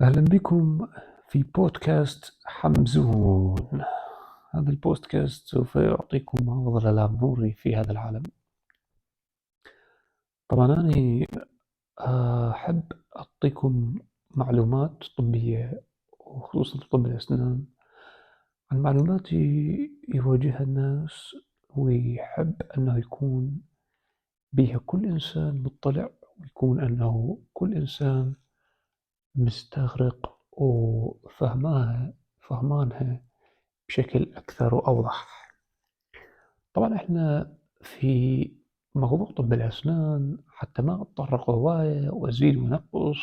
أهلا بكم في بودكاست حمزون. هذا البودكاست سوف يعطيكم أفضل الأمور في هذا العالم. طبعا أنا أحب أعطيكم معلومات طبية وخصوصا طب الأسنان عن معلومات يواجهها الناس ويحب أنه يكون بها كل إنسان مطلع ويكون أنه كل إنسان مستغرق فهمانها بشكل أكثر وأوضح. طبعا إحنا في موضوع طب الأسنان حتى ما أتطرق هواية وأزيد ونقص،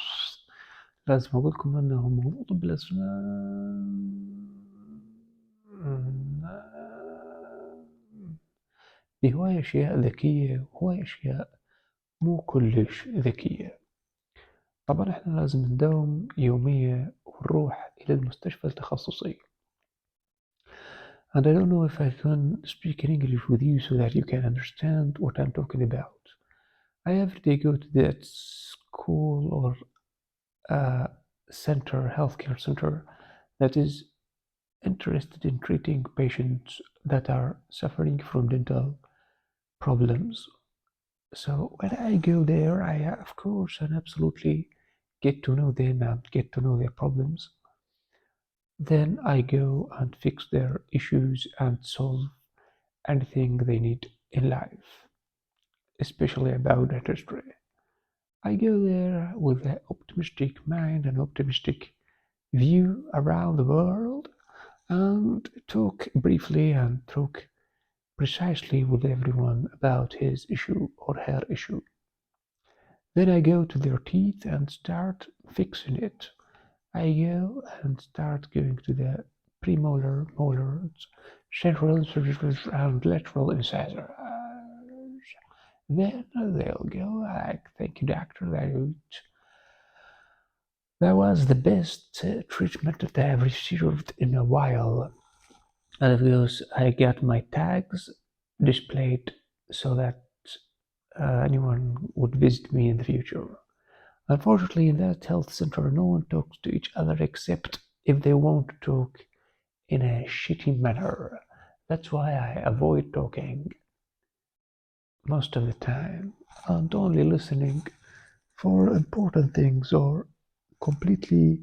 لازم أقول لكم أنه موضوع طب الأسنان بهواية أشياء ذكية وهواية أشياء مو كلش ذكية. طبعا إحنا لازم نداوم يومية ونروح إلى المستشفى التخصصي. And I don't know if I can speak in English with you so that you can understand what I'm talking about. I every day go to that school or center, healthcare center, that is interested in treating patients that are suffering from dental problems. So when I go there, I of course and absolutely get to know them and get to know their problems. Then I go and fix their issues and solve anything they need in life, especially about dentistry. I go there with an optimistic mind and optimistic view around the world and talk briefly and talk precisely with everyone about his issue or her issue. Then I go to their teeth and start fixing it. I go and start going to the premolar, molars, central, and lateral incisors. Then they'll go like, thank you, doctor. That was the best treatment that I have received in a while. And of course, I got my tags displayed so that anyone would visit me in the future. Unfortunately, in that health center, no one talks to each other except if they want to talk in a shitty manner. That's why I avoid talking most of the time and only listening for important things or completely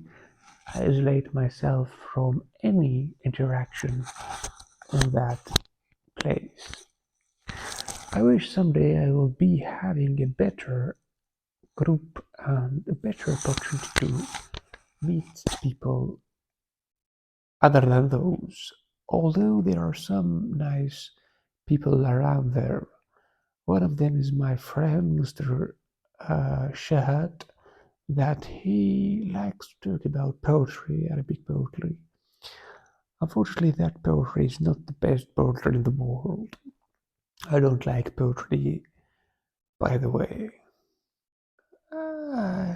isolate myself from any interaction in that place. I wish someday I will be having a better group and a better opportunity to meet people other than those. Although there are some nice people around there. One of them is my friend, Mr. Shahad, that he likes to talk about poetry, Arabic poetry. Unfortunately, that poetry is not the best poetry in the world. I don't like poetry, by the way. Uh,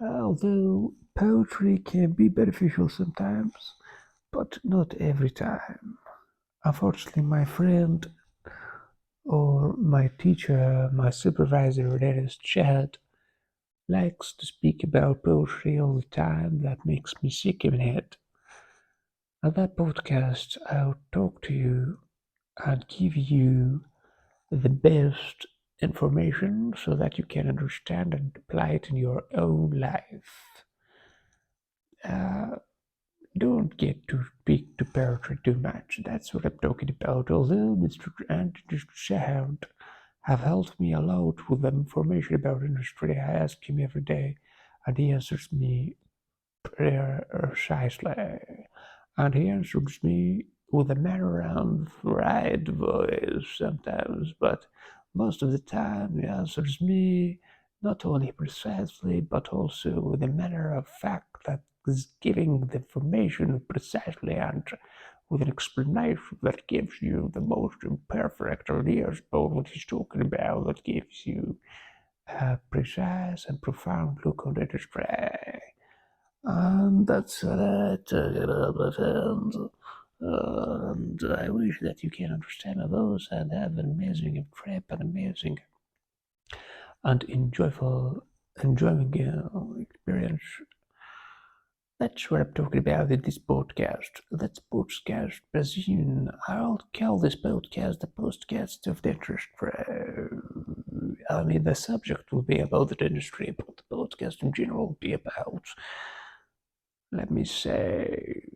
Although poetry can be beneficial sometimes, but not every time. Unfortunately, my friend or my teacher, my supervisor, dentist Chad, likes to speak about poetry all the time. That makes me sick in the head. On that podcast, I'll talk to you and give you the best information so that you can understand and apply it in your own life. Uh, don't get to speak to poetry too much. That's what I'm talking about. Although Mr. and Mr. Shahad have helped me a lot with the information about industry, I ask him every day, and he answers me precisely. And he answers me with a manner and right voice sometimes, but most of the time he answers me not only precisely, but also with a manner of fact that is giving the information precisely and with an explanation that gives you the most imperfect ideas about what he's talking about, that gives you a precise and profound look on the display. And that's what I took it up with hands. And I wish that you can understand those and have an amazing trip, an amazing and enjoying experience That's what I'm talking about in this podcast. That's podcast Brazilian. I'll call this podcast the podcast of dentistry. I mean, the subject will be about the dentistry, but the podcast in general will be about, let me say,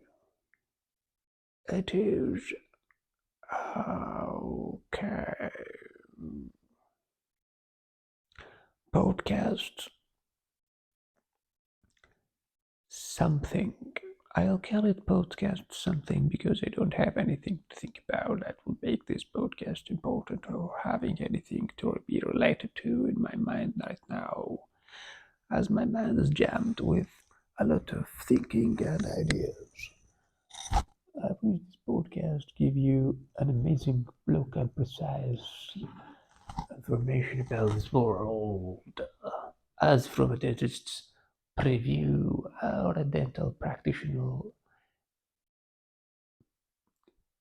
it is okay. Podcast something. I'll call it podcast something because I don't have anything to think about that will make this podcast important or having anything to be related to in my mind right now, as my mind is jammed with a lot of thinking and ideas. I wish this podcast give you an amazing look and precise information about this world, as from a dentist's preview or a dental practitioner.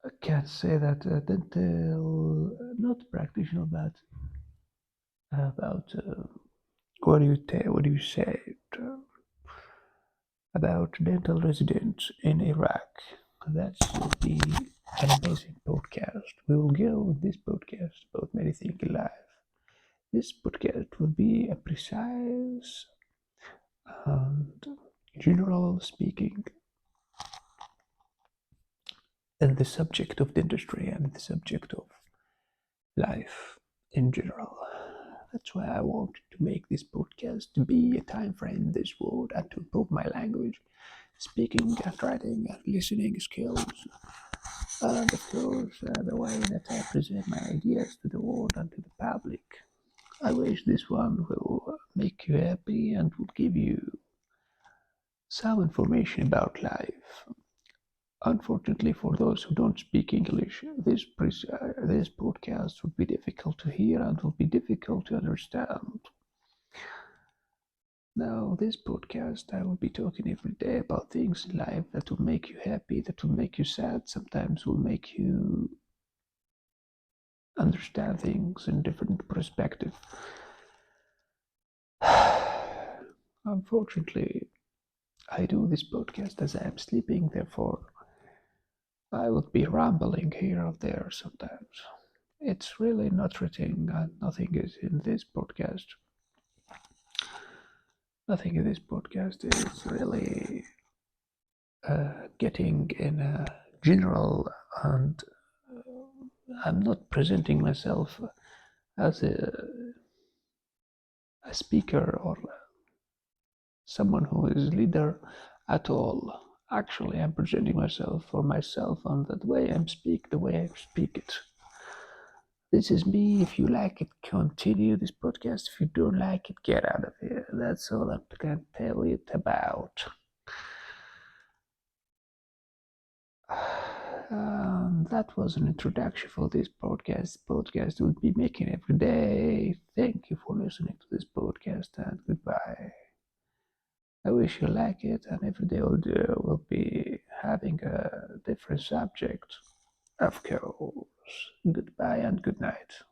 I can't say that dental, not practitioner, but about what do you say uh, about dental residents in Iraq. That will be an amazing podcast. We will go with this podcast about many things in life. This podcast will be a precise and general speaking in the subject of dentistry and the subject of life in general. That's why I want to make this podcast to be a time frame in this world and to improve my language, speaking and writing and listening skills, and of course the way that I present my ideas to the world and to the public. I wish this one will make you happy and will give you some information about life. Unfortunately, for those who don't speak English, this podcast would be difficult to hear and will be difficult to understand. Now, this podcast, I will be talking every day about things in life that will make you happy, that will make you sad, sometimes will make you understand things in different perspective. Unfortunately, I do this podcast as I am sleeping, therefore I would be rambling here or there sometimes. It's really not written, and nothing is in this podcast. Nothing in this podcast is really getting in a general, and I'm not presenting myself as a speaker or someone who is leader at all. Actually, I'm presenting myself for myself, and that way the way I speak it. This is me. If you like it, continue this podcast. If you don't like it, get out of here. That's all I can tell it about. That was an introduction for this podcast. Podcast will be making every day. Thank you for listening to this podcast and goodbye. I wish you like it, and every day will be having a different subject. Of course. Goodbye and good night.